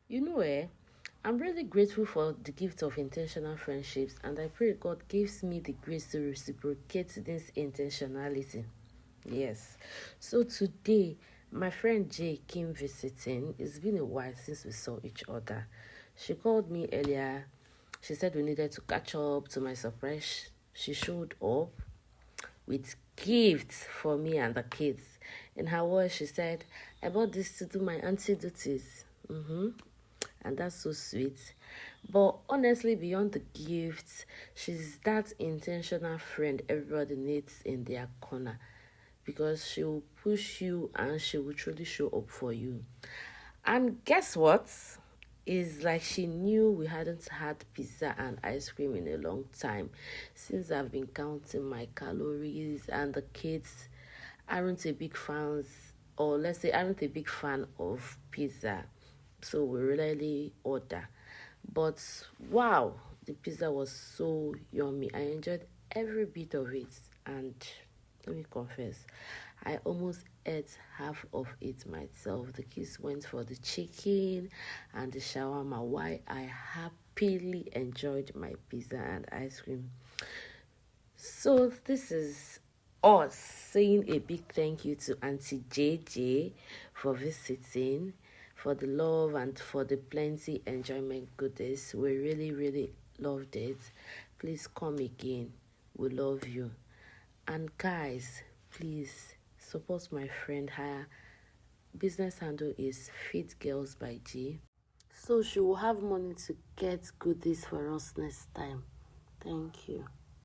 I'm really grateful for the gift of intentional friendships, and I pray God gives me the grace to reciprocate this intentionality. Yes. So today, my friend Jay came visiting. It's been a while since we saw each other. She called me earlier. She said we needed to catch up. To my surprise, she showed up with gifts for me and the kids. In her words, she said, I bought this to do my auntie duties. And that's so sweet. But honestly, beyond the gifts, she's that intentional friend everybody needs in their corner because she will push you and she will truly show up for you. And guess what? Is like she knew we hadn't had pizza and ice cream in a long time since I've been counting my calories and the kids aren't a big fans or let's say aren't a big fan of pizza. So we rarely order. But wow, the pizza was so yummy. I enjoyed every bit of it and let me confess, I almost ate half of it myself. The kids went for the chicken and the shawarma while I happily enjoyed my pizza and ice cream. So this is us saying a big thank you to Auntie JJ for visiting, for the love and for the plenty enjoyment goodies. We really, really loved it. Please come again. We love you. And guys, please support my friend. Her business handle is Fit Girls by G. So she will have money to get goodies for us next time. Thank you.